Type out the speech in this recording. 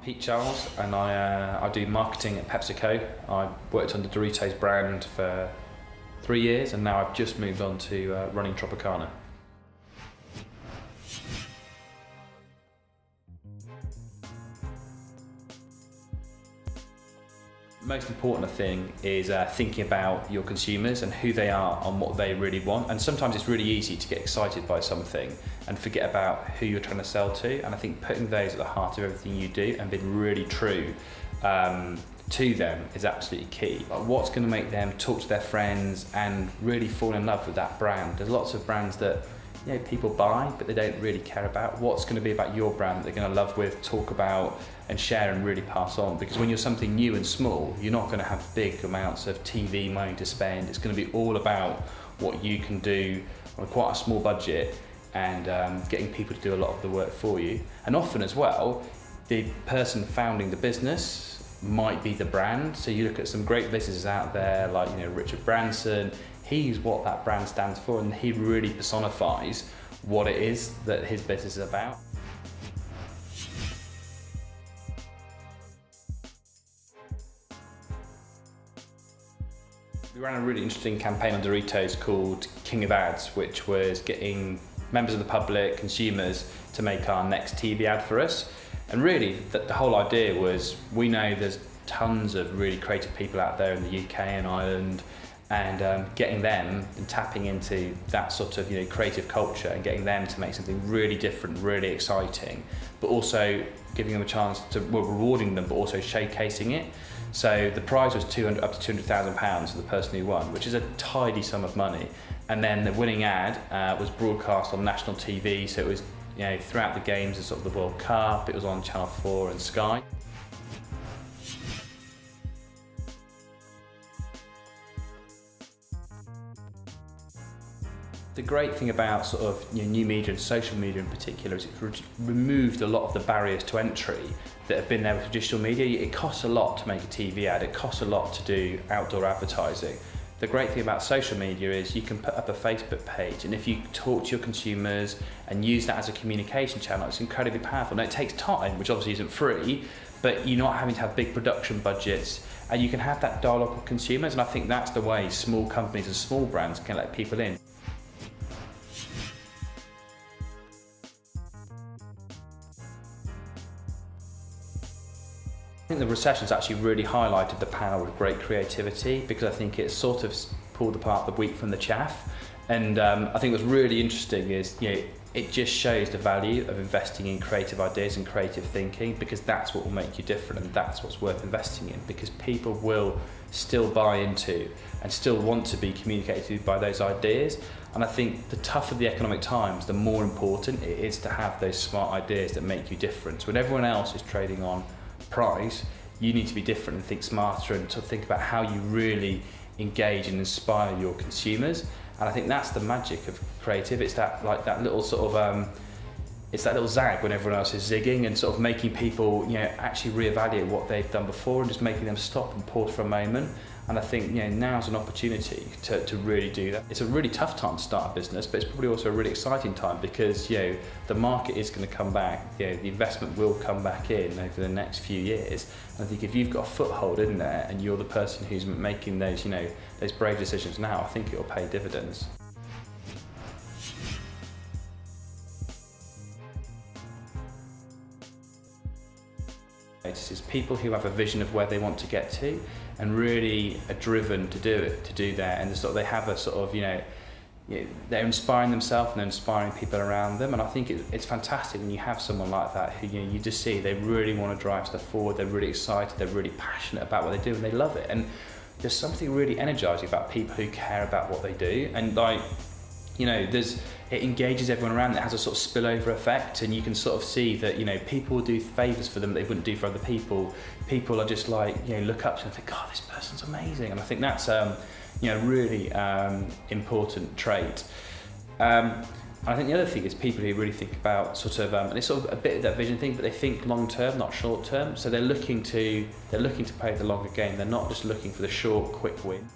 Pete Charles, and I do marketing at PepsiCo. I worked on the Doritos brand for 3 years, and now I've just moved on to running Tropicana. The most important thing is thinking about your consumers and who they are and what they really want. And sometimes it's really easy to get excited by something and forget about who you're trying to sell to. And I think putting those at the heart of everything you do and being really true to them is absolutely key. Like, what's going to make them talk to their friends and really fall in love with that brand? There's lots of brands that people buy, but they don't really care about. What's going to be about your brand that they're going to love with, talk about, and share and really pass on? Because when you're something new and small, you're not going to have big amounts of TV money to spend. It's going to be all about what you can do on quite a small budget and getting people to do a lot of the work for you. And often as well, the person founding the business might be the brand. So you look at some great businesses out there like Richard Branson. He's what that brand stands for, and he really personifies what it is that his business is about. We ran a really interesting campaign on Doritos called King of Ads, which was getting members of the public, consumers, to make our next TV ad for us. And really, the whole idea was, we know there's tons of really creative people out there in the UK and Ireland, and getting them and tapping into that sort of creative culture and getting them to make something really different, really exciting, but also giving them a chance to, well, rewarding them, but also showcasing it. So the prize was up to £200,000 for the person who won, which is a tidy sum of money. And then the winning ad was broadcast on national TV, so it was throughout the games and sort of the World Cup. It was on Channel 4 and Sky. The great thing about sort of new media and social media in particular is it's removed a lot of the barriers to entry that have been there with traditional media. It costs a lot to make a TV ad, it costs a lot to do outdoor advertising. The great thing about social media is you can put up a Facebook page, and if you talk to your consumers and use that as a communication channel, it's incredibly powerful. Now it takes time, which obviously isn't free, but you're not having to have big production budgets, and you can have that dialogue with consumers, and I think that's the way small companies and small brands can let people in. I think the recession's actually really highlighted the power of great creativity, because I think it's sort of pulled apart the wheat from the chaff. And I think what's really interesting is it just shows the value of investing in creative ideas and creative thinking, because that's what will make you different, and that's what's worth investing in, because people will still buy into and still want to be communicated to by those ideas. And I think the tougher the economic times, the more important it is to have those smart ideas that make you different. So when everyone else is trading on price, you need to be different and think smarter and to think about how you really engage and inspire your consumers. And I think that's the magic of creative. It's that little sort of it's that little zag when everyone else is zigging, and sort of making people actually reevaluate what they've done before and just making them stop and pause for a moment. And I think now's an opportunity to really do that. It's a really tough time to start a business, but it's probably also a really exciting time, because the market is going to come back. The investment will come back in over the next few years. And I think if you've got a foothold in there and you're the person who's making those those brave decisions now, I think it'll pay dividends. It's people who have a vision of where they want to get to and really are driven to do that, and they have a sort of they're inspiring themselves and they're inspiring people around them. And I think it's fantastic when you have someone like that who you just see they really want to drive stuff forward, they're really excited, they're really passionate about what they do, and they love it. And there's something really energizing about people who care about what they do, and it engages everyone around. It has a sort of spillover effect, and you can sort of see that people will do favours for them that they wouldn't do for other people. People are just look up to them and think, God, this person's amazing. And I think that's really important trait. And I think the other thing is people who really think about and it's sort of a bit of that vision thing, but they think long term, not short term. So they're looking to play the longer game. They're not just looking for the short, quick win.